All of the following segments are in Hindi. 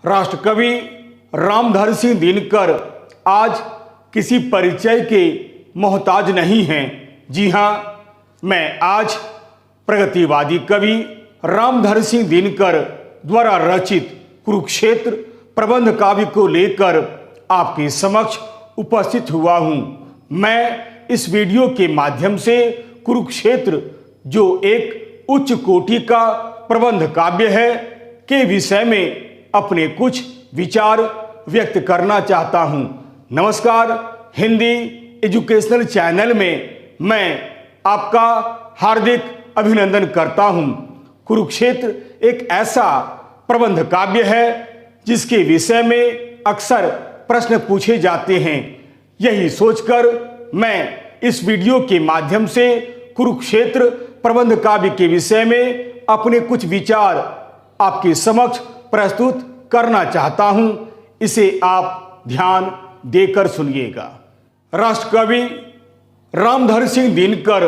राष्ट्रकवि रामधारी सिंह दिनकर आज किसी परिचय के मोहताज नहीं हैं। जी हाँ, मैं आज प्रगतिवादी कवि रामधारी सिंह दिनकर द्वारा रचित कुरुक्षेत्र प्रबंध काव्य को लेकर आपके समक्ष उपस्थित हुआ हूँ। मैं इस वीडियो के माध्यम से कुरुक्षेत्र, जो एक उच्च कोटि का प्रबंध काव्य है, के विषय में अपने कुछ विचार व्यक्त करना चाहता हूं। नमस्कार, हिंदी एजुकेशनल चैनल में मैं आपका हार्दिक अभिनंदन करता हूं। कुरुक्षेत्र एक ऐसा प्रबंध काव्य है जिसके विषय में अक्सर प्रश्न पूछे जाते हैं। यही सोचकर मैं इस वीडियो के माध्यम से कुरुक्षेत्र प्रबंध काव्य के विषय में अपने कुछ विचार आपके समक्ष प्रस्तुत करना चाहता हूं। इसे आप ध्यान देकर सुनिएगा। राष्ट्रकवि रामधारी सिंह दिनकर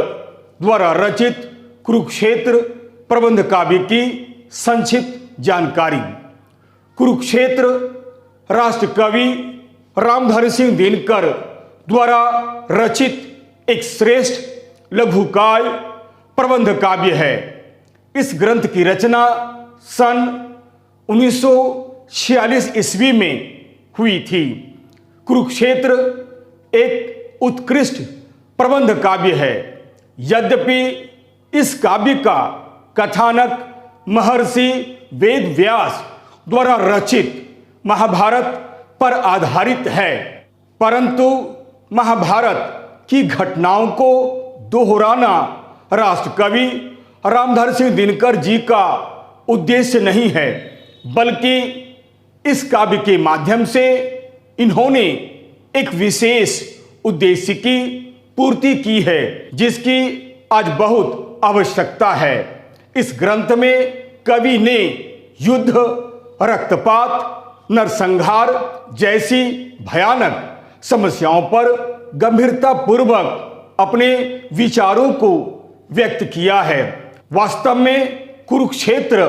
द्वारा रचित कुरुक्षेत्र प्रबंध काव्य की संक्षिप्त जानकारी। कुरुक्षेत्र राष्ट्रकवि रामधारी सिंह दिनकर द्वारा रचित एक श्रेष्ठ लघुकाव्य प्रबंध काव्य है। इस ग्रंथ की रचना सन 1946 ईस्वी में हुई थी। कुरुक्षेत्र एक उत्कृष्ट प्रबंध काव्य है। यद्यपि इस काव्य का कथानक महर्षि वेद व्यास द्वारा रचित महाभारत पर आधारित है, परंतु महाभारत की घटनाओं को दोहराना राष्ट्रकवि रामधारी सिंह दिनकर जी का उद्देश्य नहीं है, बल्कि इस काव्य के माध्यम से इन्होंने एक विशेष उद्देश्य की पूर्ति की है, जिसकी आज बहुत आवश्यकता है। इस ग्रंथ में कवि ने युद्ध, रक्तपात, नरसंहार जैसी भयानक समस्याओं पर गंभीरता पूर्वक अपने विचारों को व्यक्त किया है। वास्तव में कुरुक्षेत्र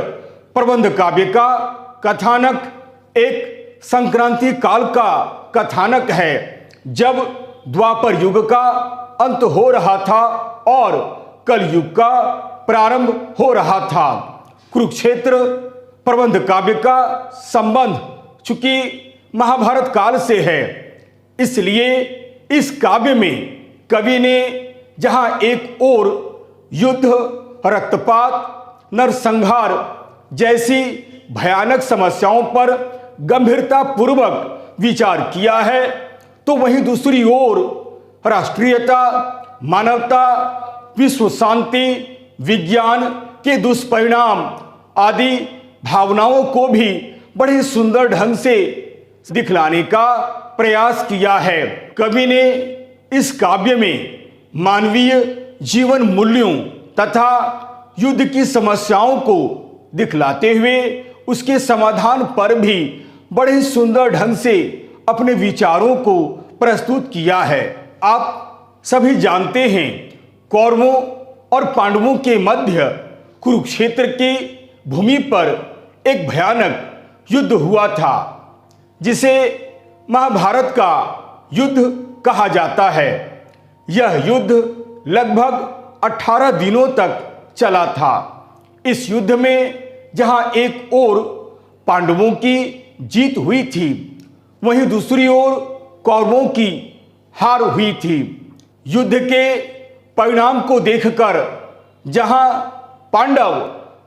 प्रबंध काव्य का कथानक एक संक्रांति काल का कथानक है, जब द्वापर युग का अंत हो रहा था और कलयुग का प्रारंभ हो रहा था। कुरुक्षेत्र प्रबंध काव्य का संबंध चूंकि महाभारत काल से है, इसलिए इस काव्य में कवि ने जहां एक ओर युद्ध, रक्तपात, नरसंहार जैसी भयानक समस्याओं पर गंभीरता पूर्वक विचार किया है, तो वहीं दूसरी ओर राष्ट्रीयता, मानवता, विश्व शांति, विज्ञान के दुष्परिणाम आदि भावनाओं को भी बड़े सुंदर ढंग से दिखलाने का प्रयास किया है। कवि ने इस काव्य में मानवीय जीवन मूल्यों तथा युद्ध की समस्याओं को दिखलाते हुए उसके समाधान पर भी बड़े सुंदर ढंग से अपने विचारों को प्रस्तुत किया है। आप सभी जानते हैं, कौरवों और पांडवों के मध्य कुरुक्षेत्र की भूमि पर एक भयानक युद्ध हुआ था, जिसे महाभारत का युद्ध कहा जाता है। यह युद्ध लगभग 18 दिनों तक चला था। इस युद्ध में जहां एक ओर पांडवों की जीत हुई थी, वहीं दूसरी ओर कौरवों की हार हुई थी। युद्ध के परिणाम को देखकर जहां पांडव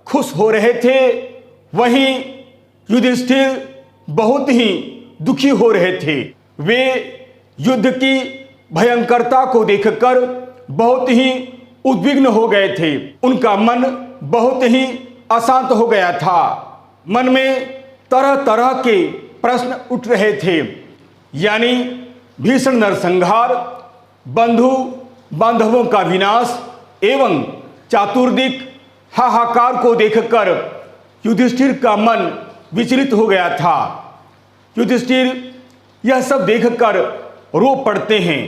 खुश हो रहे थे, वहीं युधिष्ठिर बहुत ही दुखी हो रहे थे। वे युद्ध की भयंकरता को देखकर बहुत ही उद्विग्न हो गए थे। उनका मन बहुत ही अशांत हो गया था। मन में तरह तरह के प्रश्न उठ रहे थे, यानी भीषण नरसंहार, बंधु बांधवों का विनाश एवं चातुर्दिक हाहाकार को देखकर युधिष्ठिर का मन विचलित हो गया था। युधिष्ठिर यह सब देखकर रो पड़ते हैं।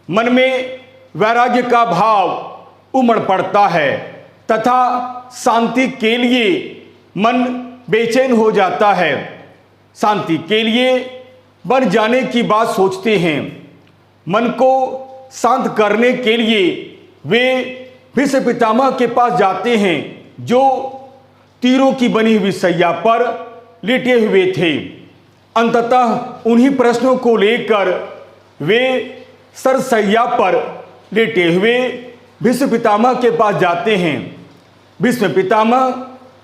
मन में वैराग्य का भाव उमड़ पड़ता है तथा शांति के लिए मन बेचैन हो जाता है। शांति के लिए बन जाने की बात सोचते हैं। मन को शांत करने के लिए वे भीष्म पितामह के पास जाते हैं, जो तीरों की बनी हुई सैया पर लेटे हुए थे। अंततः उन्हीं प्रश्नों को लेकर वे सरसैया पर लेटे हुए भीष्म पितामह के पास जाते हैं। भीष्म पितामह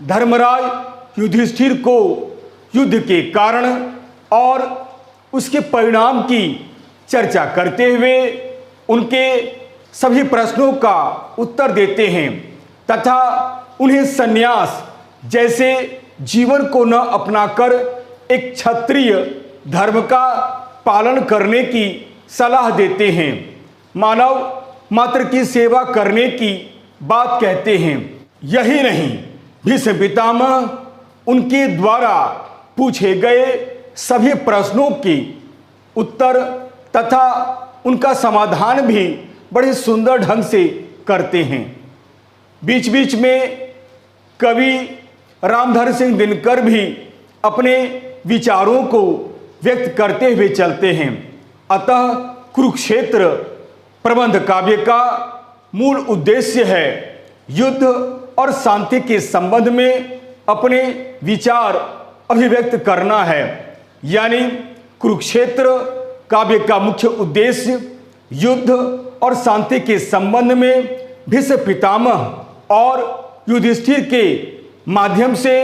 धर्मराज युधिष्ठिर को युद्ध के कारण और उसके परिणाम की चर्चा करते हुए उनके सभी प्रश्नों का उत्तर देते हैं तथा उन्हें संन्यास जैसे जीवन को न अपनाकर एक क्षत्रिय धर्म का पालन करने की सलाह देते हैं। मानव मात्र की सेवा करने की बात कहते हैं। यही नहीं, भीष्म पितामह उनके द्वारा पूछे गए सभी प्रश्नों के उत्तर तथा उनका समाधान भी बड़े सुंदर ढंग से करते हैं। बीच बीच में कवि रामधर सिंह दिनकर भी अपने विचारों को व्यक्त करते हुए चलते हैं। अतः कुरुक्षेत्र प्रबंध काव्य का मूल उद्देश्य है युद्ध और शांति के संबंध में अपने विचार अभिव्यक्त करना है। यानी कुरुक्षेत्र काव्य का मुख्य उद्देश्य युद्ध और शांति के संबंध में भीष्म पितामह और युधिष्ठिर के माध्यम से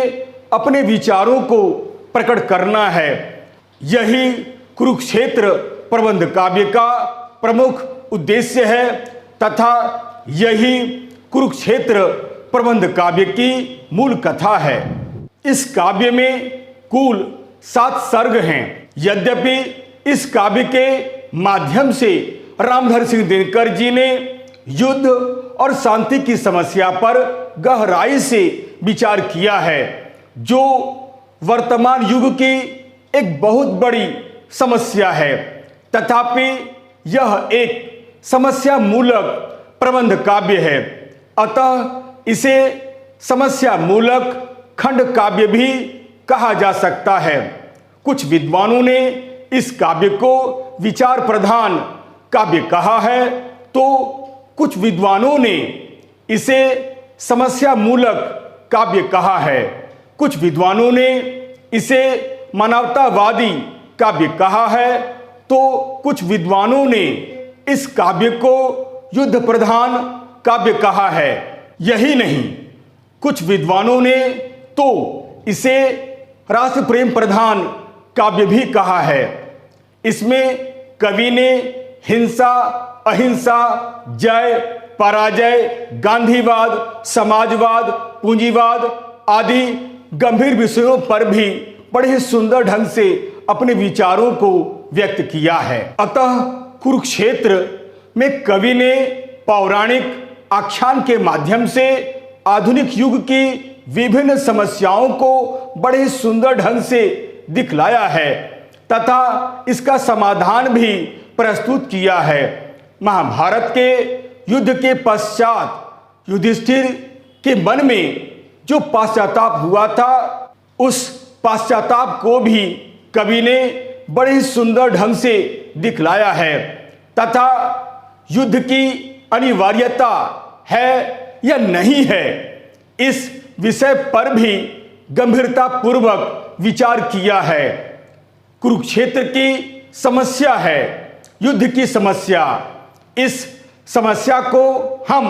अपने विचारों को प्रकट करना है। यही कुरुक्षेत्र प्रबंध काव्य का प्रमुख उद्देश्य है तथा यही कुरुक्षेत्र प्रबंध काव्य की मूल कथा है। इस काव्य में कुल 7 सर्ग हैं। यद्यपि इस काव्य के माध्यम से रामधर सिंह दिनकर जी ने युद्ध और शांति की समस्या पर गहराई से विचार किया है, जो वर्तमान युग की एक बहुत बड़ी समस्या है। तथापि यह एक समस्या मूलक प्रबंध काव्य है, अतः इसे समस्या मूलक खंड काव्य भी कहा जा सकता है। कुछ विद्वानों ने इस काव्य को विचार प्रधान काव्य कहा है, तो कुछ विद्वानों ने इसे समस्या मूलक काव्य कहा है। कुछ विद्वानों ने इसे मानवतावादी काव्य कहा है, तो कुछ विद्वानों ने इस काव्य को युद्ध प्रधान काव्य कहा है। यही नहीं, कुछ विद्वानों ने तो इसे राष्ट्र प्रेम प्रधान काव्य भी कहा है। इसमें कवि ने हिंसा, अहिंसा, जय, पराजय, गांधीवाद, समाजवाद, पूंजीवाद आदि गंभीर विषयों पर भी बड़े ही सुंदर ढंग से अपने विचारों को व्यक्त किया है। अतः कुरुक्षेत्र में कवि ने पौराणिक आख्यान के माध्यम से आधुनिक युग की विभिन्न समस्याओं को बड़े ही सुंदर ढंग से दिखलाया है तथा इसका समाधान भी प्रस्तुत किया है। महाभारत के युद्ध के पश्चात युधिष्ठिर के मन में जो पश्चाताप हुआ था, उस पश्चाताप को भी कवि ने बड़े ही सुंदर ढंग से दिखलाया है तथा युद्ध की अनिवार्यता है या नहीं है, इस विषय पर भी गंभीरता पूर्वक विचार किया है। कुरुक्षेत्र की समस्या है युद्ध की समस्या। इस समस्या को हम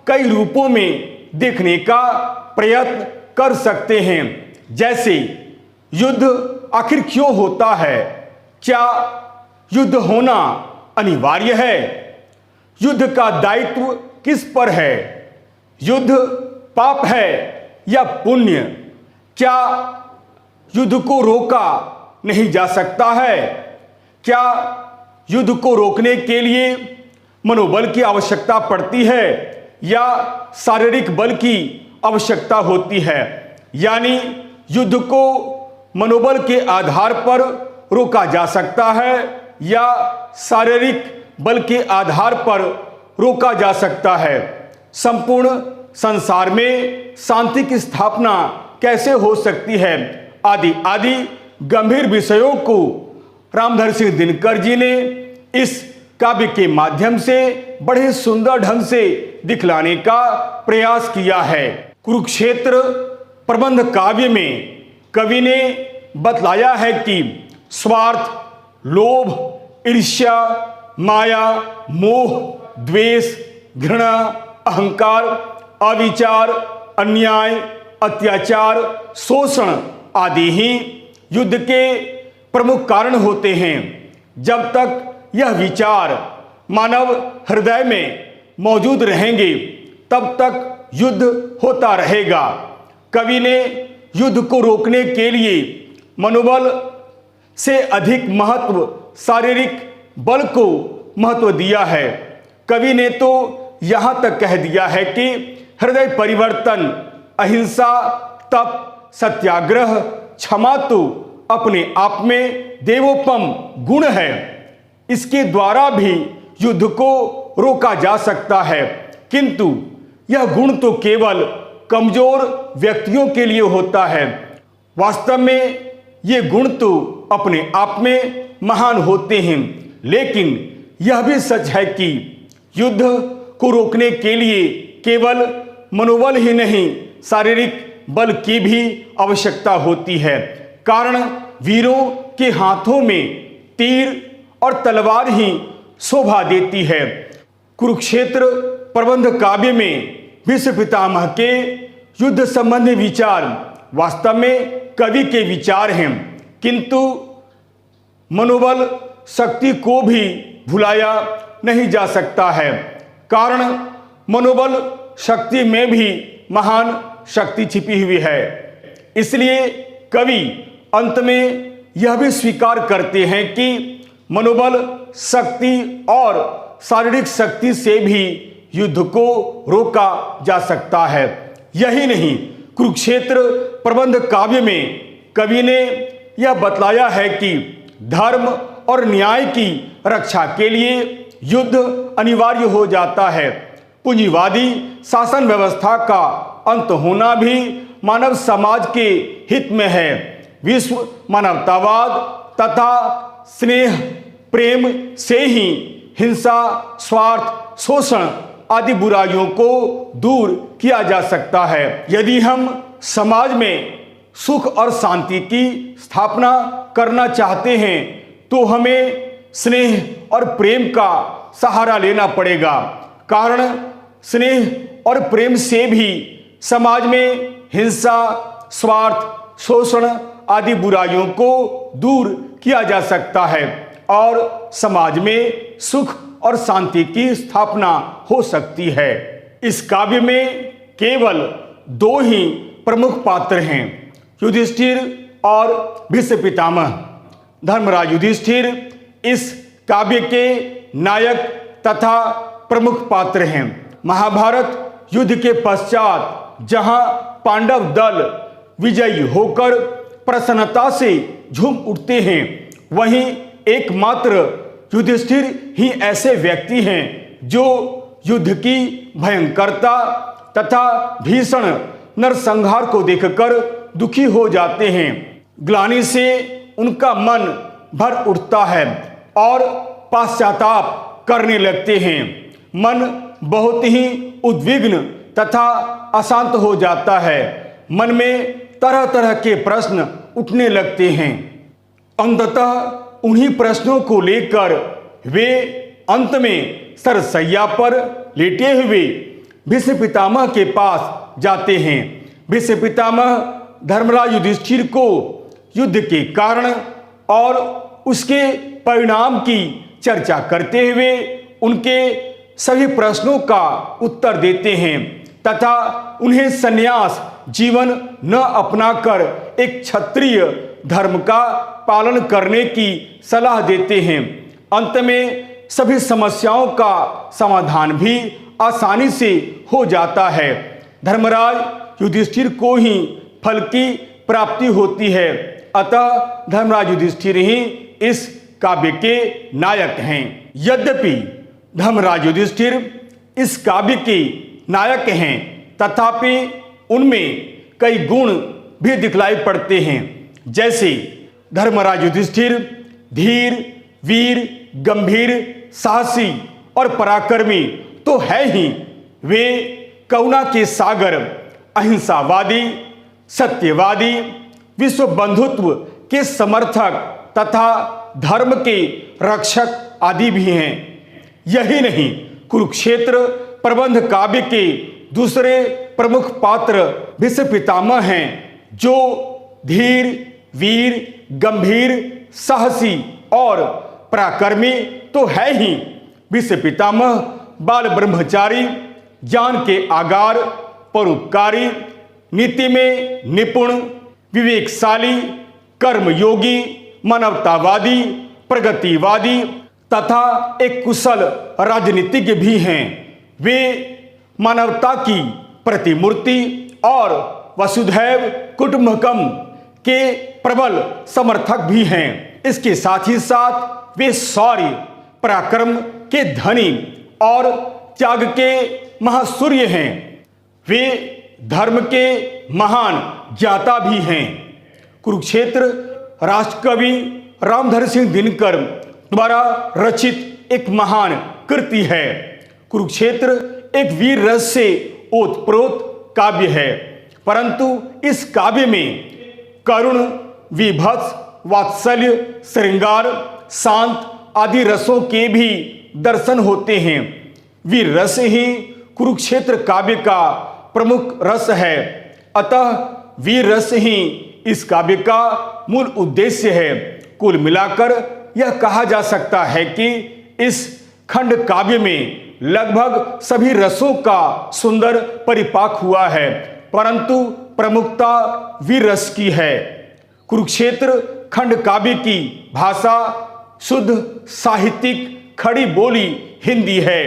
कई रूपों में देखने का प्रयत्न कर सकते हैं। जैसे युद्ध आखिर क्यों होता है? क्या युद्ध होना अनिवार्य है? युद्ध का दायित्व किस पर है? युद्ध पाप है या पुण्य? क्या युद्ध को रोका नहीं जा सकता है? क्या युद्ध को रोकने के लिए मनोबल की आवश्यकता पड़ती है या शारीरिक बल की आवश्यकता होती है? यानी युद्ध को मनोबल के आधार पर रोका जा सकता है या शारीरिक बल के आधार पर रोका जा सकता है? संपूर्ण संसार में शांति की स्थापना कैसे हो सकती है? आदि आदि गंभीर विषयों को रामधर सिंह दिनकर जी ने इस काव्य के माध्यम से बड़े सुंदर ढंग से दिखलाने का प्रयास किया है। कुरुक्षेत्र प्रबंध काव्य में कवि ने बतलाया है कि स्वार्थ, लोभ, ईर्ष्या, माया, मोह, द्वेष, घृणा, अहंकार, अविचार, अन्याय, अत्याचार, शोषण आदि ही युद्ध के प्रमुख कारण होते हैं। जब तक यह विचार मानव हृदय में मौजूद रहेंगे तब तक युद्ध होता रहेगा। कवि ने युद्ध को रोकने के लिए मनोबल से अधिक महत्व शारीरिक बल को महत्व दिया है। कवि ने तो यहाँ तक कह दिया है कि हृदय परिवर्तन, अहिंसा, तप, सत्याग्रह, क्षमा तो अपने आप में देवोपम गुण है। इसके द्वारा भी युद्ध को रोका जा सकता है, किंतु यह गुण तो केवल कमजोर व्यक्तियों के लिए होता है। वास्तव में ये गुण तो अपने आप में महान होते हैं, लेकिन यह भी सच है कि युद्ध को रोकने के लिए केवल मनोबल ही नहीं, शारीरिक बल की भी आवश्यकता होती है। कारण वीरों के हाथों में तीर और तलवार ही शोभा देती है। कुरुक्षेत्र प्रबंध काव्य में भीष्म पितामह के युद्ध संबंधी विचार वास्तव में कवि के विचार हैं, किंतु मनोबल शक्ति को भी भुलाया नहीं जा सकता है। कारण मनोबल शक्ति में भी महान शक्ति छिपी हुई है। इसलिए कवि अंत में यह भी स्वीकार करते हैं कि मनोबल शक्ति और शारीरिक शक्ति से भी युद्ध को रोका जा सकता है। यही नहीं, कुरुक्षेत्र प्रबंध काव्य में कवि ने यह बतलाया है कि धर्म और न्याय की रक्षा के लिए युद्ध अनिवार्य हो जाता है। पूंजीवादी शासन व्यवस्था का अंत होना भी मानव समाज के हित में है। विश्व मानवतावाद तथा स्नेह प्रेम से ही हिंसा, स्वार्थ, शोषण आदि बुराइयों को दूर किया जा सकता है। यदि हम समाज में सुख और शांति की स्थापना करना चाहते हैं तो हमें स्नेह और प्रेम का सहारा लेना पड़ेगा। कारण स्नेह और प्रेम से भी समाज में हिंसा, स्वार्थ, शोषण आदि बुराइयों को दूर किया जा सकता है और समाज में सुख और शांति की स्थापना हो सकती है। इस काव्य में केवल दो ही प्रमुख पात्र हैं, युधिष्ठिर और भीष्म पितामह। धर्मराज युधिष्ठिर इस काव्य के नायक तथा प्रमुख पात्र हैं। महाभारत युद्ध के पश्चात जहां पांडव दल विजयी होकर प्रसन्नता से झूम उठते हैं, वहीं एकमात्र युधिष्ठिर ही ऐसे व्यक्ति हैं जो युद्ध की भयंकरता तथा भीषण नरसंहार को देखकर दुखी हो जाते हैं। ग्लानि से उनका मन भर उठता है और पश्चाताप करने लगते हैं। मन बहुत ही उद्विग्न तथा अशांत हो जाता है। मन में तरह तरह के प्रश्न उठने लगते हैं। अंततः उन्हीं प्रश्नों को लेकर वे अंत में सरसैया पर लेटे हुए भीष्म पितामह के पास जाते हैं। भीष्म पितामह धर्मराज युधिष्ठिर को युद्ध के कारण और उसके परिणाम की चर्चा करते हुए उनके सभी प्रश्नों का उत्तर देते हैं तथा उन्हें संन्यास जीवन न अपनाकर एक क्षत्रिय धर्म का पालन करने की सलाह देते हैं। अंत में सभी समस्याओं का समाधान भी आसानी से हो जाता है। धर्मराज युधिष्ठिर को ही फल की प्राप्ति होती है। अतः धर्मराज युधिष्ठिर ही इस काव्य के नायक हैं। यद्यपि धर्मराज युधिष्ठिर इस काव्य के नायक हैं, तथापि उनमें कई गुण भी दिखलाई पड़ते हैं। जैसे धर्मराज युधिष्ठिर धीर, वीर, गंभीर, साहसी और पराक्रमी तो है ही, वे करुणा के सागर, अहिंसावादी, सत्यवादी, विश्व बंधुत्व के समर्थक तथा धर्म के रक्षक आदि भी हैं। यही नहीं, कुरुक्षेत्र प्रबंध काव्य के दूसरे प्रमुख पात्र भीष्म पितामह हैं, जो धीर, वीर, गंभीर, साहसी और पराक्रमी तो है ही। भीष्म पितामह बाल ब्रह्मचारी, ज्ञान के आगार, परोपकारी, नीति में निपुण, विवेकशाली, कर्मयोगी, मानवतावादी, प्रगतिवादी तथा एक कुशल राजनीतिज्ञ भी हैं। वे मानवता की प्रतिमूर्ति और वसुधैव कुटुंबकम के प्रबल समर्थक भी हैं। इसके साथ ही साथ वे शौर्य, पराक्रम के धनी और त्याग के महासूर्य हैं। वे धर्म के महान ज्ञाता भी हैं। कुरुक्षेत्र राष्ट्रकवि रामधारी सिंह दिनकर द्वारा रचित एक महान कृति है। कुरुक्षेत्र एक वीर रस से ओतप्रोत काव्य है, परंतु इस काव्य में करुण, विभत्स, वात्सल्य, श्रृंगार, शांत आदि रसों के भी दर्शन होते हैं। वीर रस ही कुरुक्षेत्र काव्य का प्रमुख रस है, अतः वीर रस ही इस काव्य का मूल उद्देश्य है। कुल मिलाकर यह कहा जा सकता है कि इस खंड काव्य में लगभग सभी रसों का सुंदर परिपाक हुआ है, परंतु प्रमुखता वीर रस की है। कुरुक्षेत्र खंड काव्य की भाषा शुद्ध साहित्यिक खड़ी बोली हिंदी है।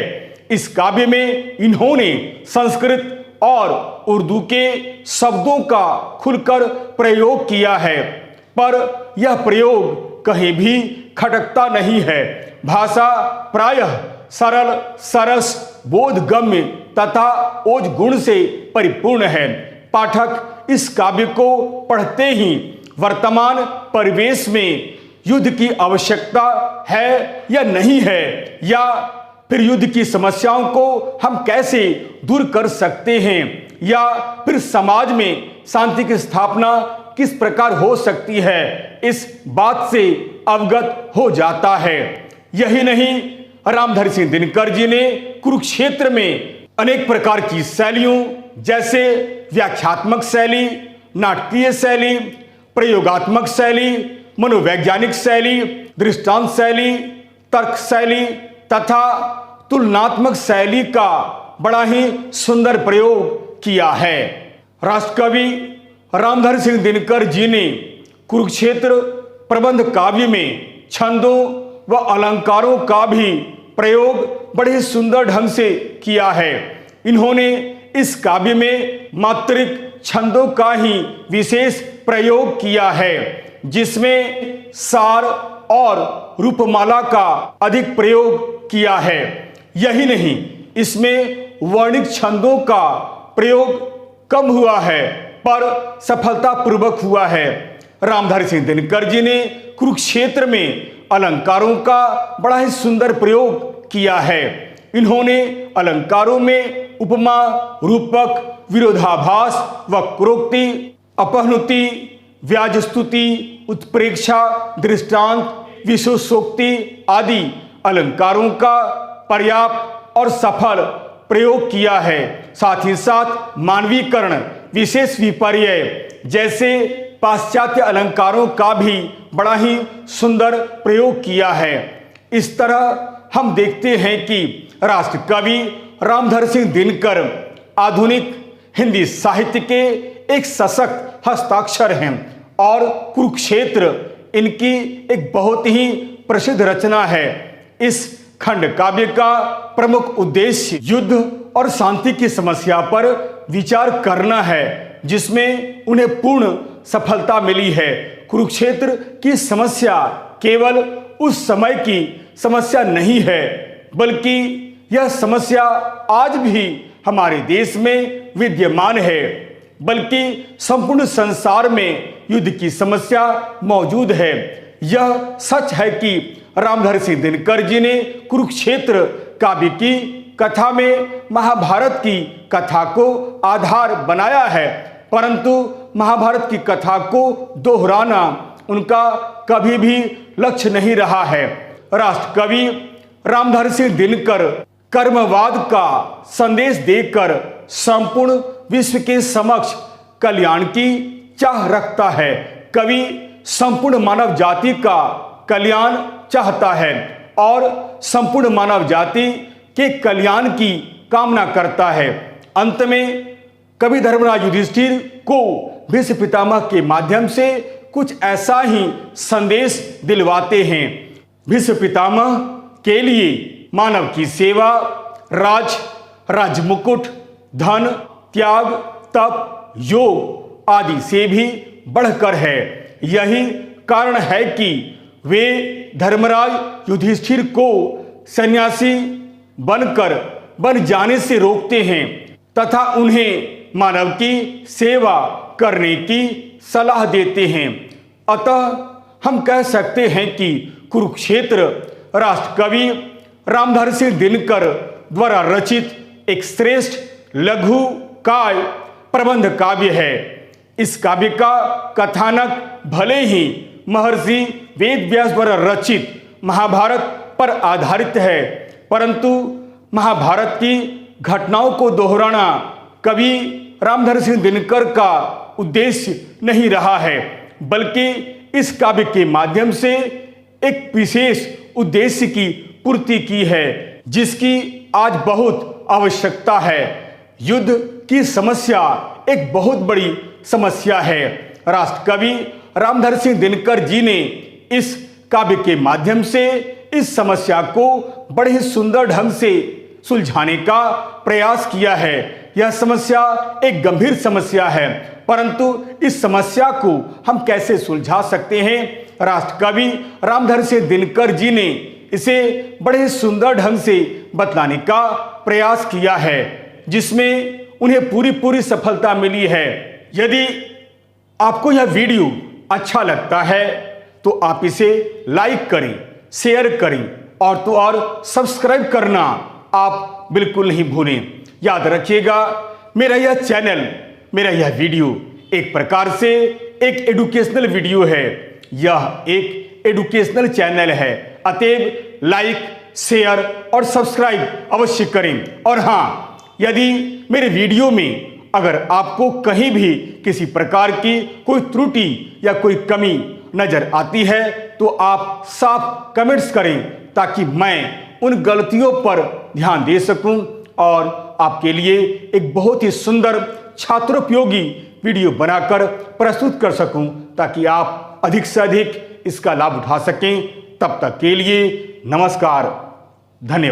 इस काव्य में इन्होंने संस्कृत और उर्दू के शब्दों का खुलकर प्रयोग किया है, पर यह प्रयोग कहीं भी खटकता नहीं है। भाषा प्रायः सरल, सरस, बोधगम्य तथा ओज गुण से परिपूर्ण है। पाठक इस काव्य को पढ़ते ही वर्तमान परिवेश में युद्ध की आवश्यकता है या नहीं है, या फिर युद्ध की समस्याओं को हम कैसे दूर कर सकते हैं, या फिर समाज में शांति की स्थापना किस प्रकार हो सकती है, इस बात से अवगत हो जाता है। यही नहीं, रामधारी सिंह दिनकर जी ने कुरुक्षेत्र में अनेक प्रकार की शैलियों जैसे व्याख्यात्मक शैली, नाटकीय शैली, प्रयोगात्मक शैली, मनोवैज्ञानिक शैली, दृष्टांत शैली, तर्क शैली तथा तुलनात्मक शैली का बड़ा ही सुंदर प्रयोग किया है। राष्ट्रकवि रामधारी सिंह दिनकर जी ने कुरुक्षेत्र प्रबंध काव्य में छंदों व अलंकारों का भी प्रयोग बड़े सुंदर ढंग से किया है। इन्होंने इस काव्य में मात्रिक छंदों का ही विशेष प्रयोग किया है, जिसमें सार और रूपमाला का अधिक प्रयोग किया है। यही नहीं, इसमें वर्णिक छंदों का प्रयोग कम हुआ है, पर सफलतापूर्वक हुआ है। रामधारी सिंह दिनकर जी ने कुरुक्षेत्र में अलंकारों का बड़ा ही सुंदर प्रयोग किया है। इन्होंने अलंकारों में उपमा, रूपक, विरोधाभास, वक्रोक्ति, अपहनुति, व्याजस्तुति, उत्प्रेक्षा, दृष्टांत, विशेषोक्ति आदि अलंकारों का पर्याप्त और सफल प्रयोग किया है। साथ ही साथ मानवीकरण, विशेष विपर्यय जैसे पाश्चात्य अलंकारों का भी बड़ा ही सुंदर प्रयोग किया है। इस तरह हम देखते हैं कि राष्ट्रकवि रामधारी सिंह दिनकर आधुनिक हिंदी साहित्य के एक सशक्त हस्ताक्षर हैं और कुरुक्षेत्र इनकी एक बहुत ही प्रसिद्ध रचना है। इस खंड काव्य का प्रमुख उद्देश्य युद्ध और शांति की समस्या पर विचार करना है, जिसमें उन्हें पूर्ण सफलता मिली है। कुरुक्षेत्र की समस्या केवल उस समय की समस्या नहीं है, बल्कि यह समस्या आज भी हमारे देश में विद्यमान है। बल्कि संपूर्ण संसार में युद्ध की समस्या मौजूद है। यह सच है कि रामधारी सिंह दिनकर जी ने कुरुक्षेत्र काव्य की कथा में महाभारत की कथा को आधार बनाया है, परंतु महाभारत की कथा को दोहराना उनका कभी भी लक्ष्य नहीं रहा है। राष्ट्रकवि रामधारी सिंह दिनकर कर्मवाद का संदेश देकर संपूर्ण विश्व के समक्ष कल्याण की चाह रखता है। कवि संपूर्ण मानव जाति का कल्याण चाहता है और संपूर्ण मानव जाति के कल्याण की कामना करता है। अंत में कवि धर्मराज युधिष्ठिर को भीष्म पितामह के माध्यम से कुछ ऐसा ही संदेश दिलवाते हैं। भीष्म पितामह के लिए मानव की सेवा राजमुकुट, धन, त्याग, तप, योग आदि से भी बढ़कर है। यही कारण है कि वे धर्मराज युधिष्ठिर को सन्यासी बन जाने से रोकते हैं तथा उन्हें मानव की सेवा करने की सलाह देते हैं। अतः हम कह सकते हैं कि कुरुक्षेत्र राष्ट्रकवि रामधारी सिंह दिनकर द्वारा रचित एक श्रेष्ठ लघु काव्य प्रबंध काव्य है। इस काव्य का कथानक भले ही महर्षि वेदव्यास द्वारा रचित महाभारत पर आधारित है, परंतु महाभारत की घटनाओं को दोहराना कवि रामधारी सिंह दिनकर का उद्देश्य नहीं रहा है, बल्कि इस काव्य के माध्यम से एक विशेष उद्देश्य की पूर्ति की है, जिसकी आज बहुत आवश्यकता है। युद्ध की समस्या एक बहुत बड़ी समस्या है। राष्ट्रकवि रामधारी सिंह दिनकर जी ने इस काव्य के माध्यम से इस समस्या को बड़े ही सुंदर ढंग से सुलझाने का प्रयास किया है। यह समस्या एक गंभीर समस्या है, परंतु इस समस्या को हम कैसे सुलझा सकते हैं, राष्ट्रकवि रामधारी सिंह दिनकर जी ने इसे बड़े ही सुंदर ढंग से बतलाने का प्रयास किया है, जिसमें उन्हें पूरी सफलता मिली है। यदि आपको यह वीडियो अच्छा लगता है तो आप इसे लाइक करें, शेयर करें और तो और सब्सक्राइब करना आप बिल्कुल नहीं भूलें। याद रखिएगा, मेरा यह चैनल, मेरा यह वीडियो एक प्रकार से एक एजुकेशनल वीडियो है। यह एक एजुकेशनल चैनल है, अतएव लाइक, शेयर और सब्सक्राइब अवश्य करें। और हाँ, यदि मेरे वीडियो में अगर आपको कहीं भी किसी प्रकार की कोई त्रुटि या कोई कमी नजर आती है तो आप साफ कमेंट्स करें, ताकि मैं उन गलतियों पर ध्यान दे सकूं और आपके लिए एक बहुत ही सुंदर छात्रोपयोगी वीडियो बनाकर प्रस्तुत कर सकूं, ताकि आप अधिक से अधिक इसका लाभ उठा सकें। तब तक के लिए नमस्कार, धन्यवाद।